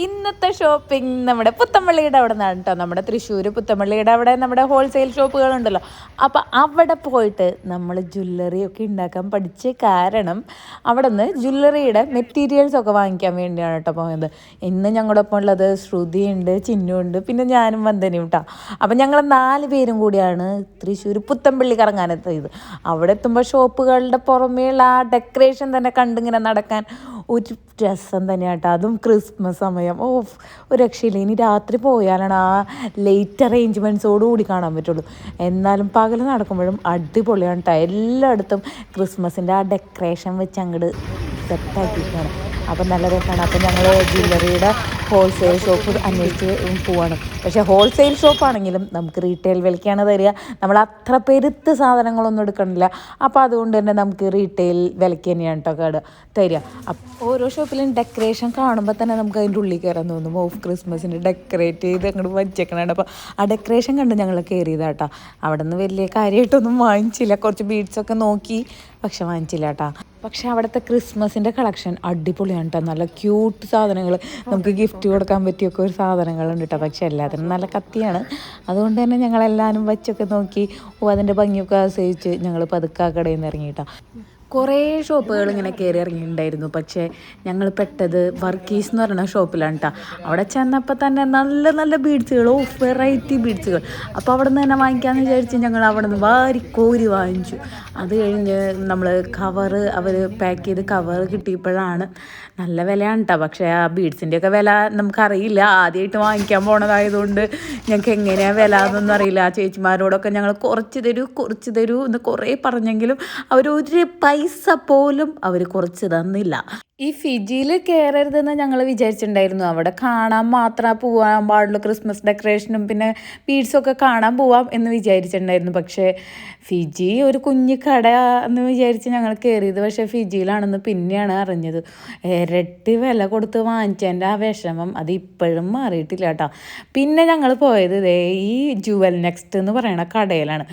ഇന്നത്തെ ഷോപ്പിംഗ് നമ്മുടെ പുത്തമ്പള്ളിയുടെ അവിടെ നിന്നാണ് കേട്ടോ. നമ്മുടെ തൃശ്ശൂർ പുത്തമ്പള്ളിയുടെ അവിടെ നമ്മുടെ ഹോൾസെയിൽ ഷോപ്പുകളുണ്ടല്ലോ. അപ്പോൾ അവിടെ പോയിട്ട് നമ്മൾ ജ്വല്ലറി ഒക്കെ ഉണ്ടാക്കാൻ പഠിച്ച കാരണം അവിടെ നിന്ന് ജ്വല്ലറിയുടെ മെറ്റീരിയൽസ് ഒക്കെ വാങ്ങിക്കാൻ വേണ്ടിയാണ് കേട്ടോ പോയത്. ഇന്ന് ഞങ്ങളൊപ്പം ഉള്ളത് ശ്രുതിയുണ്ട്, ചിന്നുണ്ട്, പിന്നെ ഞാനും വന്ദനയും കേട്ടോ. അപ്പം ഞങ്ങൾ 4 പേരും കൂടിയാണ് തൃശ്ശൂർ പുത്തമ്പള്ളി കറങ്ങാനെത്തിയത്. അവിടെ എത്തുമ്പോൾ ഷോപ്പുകളുടെ പുറമേയുള്ള ആ ഡെക്കറേഷൻ തന്നെ കണ്ടിങ്ങനെ നടക്കാൻ ഒരു രസം തന്നെയാണ് കേട്ടോ. അതും ക്രിസ്മസ് സമയം ഒരു രക്ഷയില്ല. ഇനി രാത്രി പോയാലാണ് ആ ലേറ്റ് അറേഞ്ച്മെൻറ്റ്സോടുകൂടി കാണാൻ പറ്റുള്ളൂ. എന്നാലും പകൽ നടക്കുമ്പോഴും അടിപൊളിയാണ് കേട്ടോ. എല്ലായിടത്തും ക്രിസ്മസിൻ്റെ ആ ഡെക്കറേഷൻ വെച്ച് അങ്ങോട്ട് സെറ്റാക്കിയിട്ടാണ്. അപ്പം നല്ല രസമാണ്. അപ്പം ഞങ്ങൾ ജ്വല്ലറിയുടെ ഹോൾസെയിൽ ഷോപ്പ് അന്വേഷിച്ച് പോവാണ്. പക്ഷേ ഹോൾസെയിൽ ഷോപ്പാണെങ്കിലും നമുക്ക് റീറ്റെയിൽ വിലയ്ക്കാണ് തരിക. നമ്മൾ അത്ര പെരുത്ത് സാധനങ്ങളൊന്നും എടുക്കണില്ല. അപ്പോൾ അതുകൊണ്ട് തന്നെ നമുക്ക് റീറ്റെയിൽ വിലയ്ക്ക് തന്നെയാണ് കേട്ടോ തരിക. ഓരോ ഷോപ്പിലും ഡെക്കറേഷൻ കാണുമ്പോൾ തന്നെ നമുക്ക് അതിൻ്റെ ഉള്ളിൽ കയറാൻ തോന്നും. ക്രിസ്മസിന് ഡെക്കറേറ്റ് ചെയ്ത് അങ്ങോട്ട് വച്ചേക്കണുണ്ട്. അപ്പോൾ ആ ഡെക്കറേഷൻ കണ്ട് ഞങ്ങൾ കയറിയതാട്ടോ. അവിടെ നിന്ന് വലിയ കാര്യമായിട്ടൊന്നും വാങ്ങിച്ചില്ല. കുറച്ച് ബീഡ്സൊക്കെ നോക്കി, പക്ഷെ വാങ്ങിച്ചില്ല കേട്ടോ. പക്ഷെ അവിടുത്തെ ക്രിസ്മസിൻ്റെ കളക്ഷൻ അടിപൊളിയാണ് കേട്ടോ. നല്ല ക്യൂട്ട് സാധനങ്ങൾ, നമുക്ക് ഗിഫ്റ്റ് കൊടുക്കാൻ പറ്റിയൊക്കെ ഒരു സാധനങ്ങളുണ്ട് കേട്ടോ. പക്ഷെ എല്ലാത്തിനും നല്ല കത്തിയാണ്. അതുകൊണ്ട് തന്നെ ഞങ്ങളെല്ലാവരും വച്ചൊക്കെ നോക്കി അതിൻ്റെ ഭംഗിയൊക്കെ ആസ്വദിച്ച് ഞങ്ങൾ പതുക്കെ കടയിൽ നിന്ന് ഇറങ്ങി കേട്ടോ. കുറേ ഷോപ്പുകൾ ഇങ്ങനെ കയറി ഇറങ്ങിയിട്ടുണ്ടായിരുന്നു. പക്ഷേ ഞങ്ങൾ പെട്ടത് വർക്കീസ് എന്ന് പറയുന്ന ഷോപ്പിലാണ് കേട്ടോ. അവിടെ ചെന്നപ്പോൾ തന്നെ നല്ല നല്ല ബീഡ്സുകൾ, വെറൈറ്റി ബീഡ്സുകൾ. അപ്പോൾ അവിടെ നിന്ന് തന്നെ വാങ്ങിക്കാമെന്ന് വിചാരിച്ച് ഞങ്ങൾ അവിടെ നിന്ന് വാരിക്കോരി വാങ്ങിച്ചു. അത് കഴിഞ്ഞ് നമ്മൾ അവർ പാക്ക് ചെയ്ത് കവർ കിട്ടിയപ്പോഴാണ് നല്ല വിലയാണ് കേട്ടോ. പക്ഷേ ആ ബീഡ്സിൻ്റെയൊക്കെ വില നമുക്കറിയില്ല. ആദ്യമായിട്ട് വാങ്ങിക്കാൻ പോണതായതുകൊണ്ട് ഞങ്ങൾക്ക് എങ്ങനെയാണ് വില എന്നൊന്നും അറിയില്ല. ആ ചേച്ചിമാരോടൊക്കെ ഞങ്ങൾ കുറച്ച് തരൂ എന്ന് കുറേ പറഞ്ഞെങ്കിലും അവരൊരു പൈസ പോലും അവർ കുറച്ച് തന്നില്ല. ഈ ഫിജിയിൽ കയറരുതെന്ന് ഞങ്ങൾ വിചാരിച്ചിട്ടുണ്ടായിരുന്നു. അവിടെ കാണാൻ മാത്രമേ പോകാൻ പാടുള്ളൂ. ക്രിസ്മസ് ഡെക്കറേഷനും പിന്നെ ബീഡ്സൊക്കെ കാണാൻ പോവാം എന്ന് വിചാരിച്ചിട്ടുണ്ടായിരുന്നു. പക്ഷേ ഫിജി ഒരു കുഞ്ഞു കട എന്ന് വിചാരിച്ച് ഞങ്ങൾ കയറിയത്. പക്ഷേ ഫിജിയിലാണെന്ന് പിന്നെയാണ് അറിഞ്ഞത്. ഇരട്ടി വില കൊടുത്ത് വാങ്ങിച്ചതിൻ്റെ ആ വിഷമം അത് ഇപ്പോഴും മാറിയിട്ടില്ല കേട്ടോ. പിന്നെ ഞങ്ങൾ പോയത് ഈ ജുവൽ നെക്സ്റ്റ് എന്ന് പറയുന്ന കടയിലാണ്.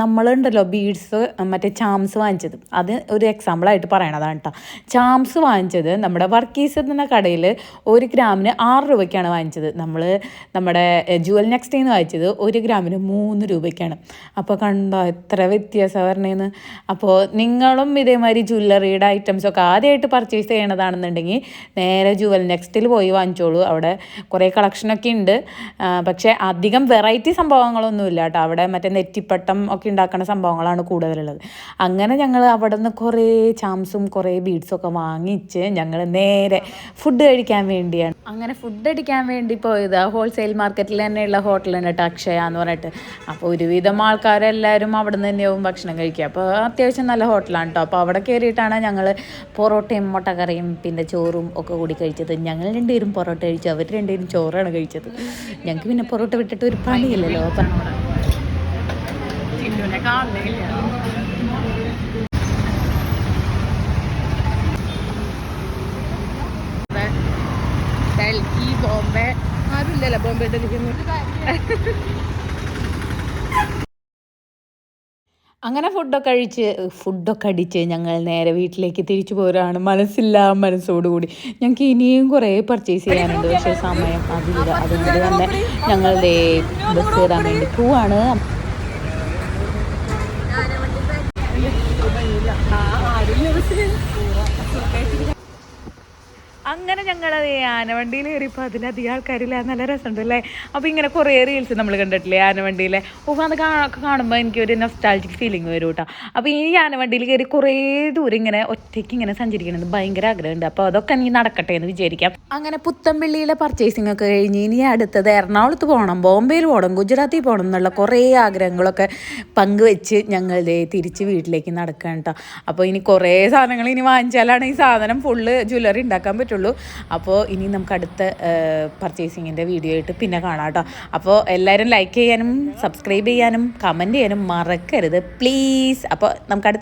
നമ്മളുണ്ടല്ലോ ബീഡ്സ് മറ്റേ ചാംസ് വാങ്ങിച്ചത്, അത് ഒരു എക്സാമ്പിളായിട്ട് പറയണതാണ് കേട്ടോ. ചാംസ് വാങ്ങിച്ചത് നമ്മുടെ വർക്കീസ് എന്ന കടയിൽ 1 ഗ്രാമിന് 6 രൂപയ്ക്കാണ് വാങ്ങിച്ചത്. നമ്മുടെ ജുവൽ നെക്സ്റ്റിൽ നിന്ന് വാങ്ങിച്ചത് 1 ഗ്രാമിന് 3 രൂപയ്ക്കാണ്. അപ്പോൾ കണ്ടോ എത്ര വ്യത്യാസം വരണേന്ന്. അപ്പോൾ നിങ്ങളും ഇതേമാതിരി ജ്വല്ലറിയുടെ ഐറ്റംസൊക്കെ ആദ്യമായിട്ട് പർച്ചേസ് ചെയ്യണതാണെന്നുണ്ടെങ്കിൽ നേരെ ജുവൽ നെക്സ്റ്റിൽ പോയി വാങ്ങിച്ചോളൂ. അവിടെ കുറേ കളക്ഷനൊക്കെ ഉണ്ട്. പക്ഷേ അധികം വെറൈറ്റി സംഭവങ്ങളൊന്നുമില്ല കേട്ടോ. അവിടെ മറ്റേ നെറ്റിപ്പട്ടം ഒക്കെ ഉണ്ടാക്കുന്ന സംഭവങ്ങളാണ് കൂടുതലുള്ളത്. അങ്ങനെ ഞങ്ങൾ അവിടെ നിന്ന് കുറേ ചാംസും കുറേ ബീഡ്സൊക്കെ വാങ്ങിച്ച് ഞങ്ങൾ നേരെ ഫുഡ് കഴിക്കാൻ വേണ്ടിയാണ്. അങ്ങനെ ഫുഡ് അടിക്കാൻ വേണ്ടി പോയത് ഹോൾസെയിൽ മാർക്കറ്റിൽ തന്നെയുള്ള ഹോട്ടലുണ്ട് കേട്ടോ, അക്ഷയ എന്ന് പറഞ്ഞിട്ട്. അപ്പോൾ ഒരുവിധം ആൾക്കാരെല്ലാവരും അവിടെ നിന്ന് തന്നെയാവും ഭക്ഷണം കഴിക്കുക. അപ്പോൾ അത്യാവശ്യം നല്ല ഹോട്ടലാണ് കേട്ടോ. അപ്പോൾ അവിടെ കയറിയിട്ടാണ് ഞങ്ങൾ പൊറോട്ടയും മുട്ടക്കറിയും പിന്നെ ചോറും ഒക്കെ കൂടി കഴിച്ചത്. ഞങ്ങൾ 2 പേരും പൊറോട്ട കഴിച്ചു, അവർ 2 പേരും ചോറാണ് കഴിച്ചത്. ഞങ്ങൾക്ക് പിന്നെ പൊറോട്ട വിട്ടിട്ട് ഒരു പണിയില്ലല്ലോ. അപ്പം ഡൽഹി, ബോംബെ ആരുമില്ലല്ലോ ബോംബെ ഡൽഹി. അങ്ങനെ ഫുഡൊക്കെ അടിച്ച് ഞങ്ങൾ നേരെ വീട്ടിലേക്ക് തിരിച്ചു പോരാണ്. മനസ്സോടുകൂടി. ഞങ്ങൾക്ക് ഇനിയും കുറേ പർച്ചേസ് ചെയ്യാനുണ്ട്. പക്ഷേ സമയം അതില്ല. അതുകൊണ്ട് തന്നെ ഞങ്ങൾ ബസ് കയറാൻ വേണ്ടി പോവാണ്. അങ്ങനെ ഞങ്ങളത് ആനവണ്ടിയിൽ കയറിയപ്പോൾ അതിലധികം ആൾക്കാരില്ല. നല്ല രസമുണ്ട് അല്ലേ. അപ്പോൾ ഇങ്ങനെ കുറേ റീൽസ് നമ്മൾ കണ്ടിട്ടില്ലേ ആനവണ്ടിയിലെ. അത് കാണുമ്പോൾ എനിക്കൊരു നൊസ്റ്റാൾജിക് ഫീലിംഗ് വരും കേട്ടോ. അപ്പോൾ ഈ ആനവണ്ടിയിൽ കയറി കുറേ ദൂരം ഇങ്ങനെ ഒറ്റയ്ക്ക് ഇങ്ങനെ സഞ്ചരിക്കണമെന്ന് ഭയങ്കര ആഗ്രഹമുണ്ട്. അപ്പോൾ അതൊക്കെ നീ നടക്കട്ടെ എന്ന് വിചാരിക്കാം. അങ്ങനെ പുത്തമ്പള്ളിയിലെ പർച്ചേസിംഗ് ഒക്കെ കഴിഞ്ഞ് ഇനി അടുത്തത് എറണാകുളത്ത് പോകണം, ബോംബെയിൽ പോകണം, ഗുജറാത്തിൽ പോകണം എന്നുള്ള കുറേ ആഗ്രഹങ്ങളൊക്കെ പങ്കുവെച്ച് ഞങ്ങൾ തിരിച്ച് വീട്ടിലേക്ക് നടക്കുകയാണ് കേട്ടോ. അപ്പോൾ ഇനി കുറേ സാധനങ്ങൾ ഇനി വാങ്ങിച്ചാലാണ് ഈ സാധനം ഫുള്ള് ജ്വല്ലറി ഉണ്ടാക്കാൻ പറ്റുള്ളൂ. അപ്പോൾ ഇനി നമുക്ക് അടുത്ത പർച്ചേസിങ്ങിൻ്റെ വീഡിയോ ആയിട്ട് പിന്നെ കാണാം കേട്ടോ. അപ്പോൾ എല്ലാവരും ലൈക്ക് ചെയ്യാനും സബ്സ്ക്രൈബ് ചെയ്യാനും കമൻറ്റ് ചെയ്യാനും മറക്കരുത് പ്ലീസ്. അപ്പോൾ നമുക്ക് അടുത്ത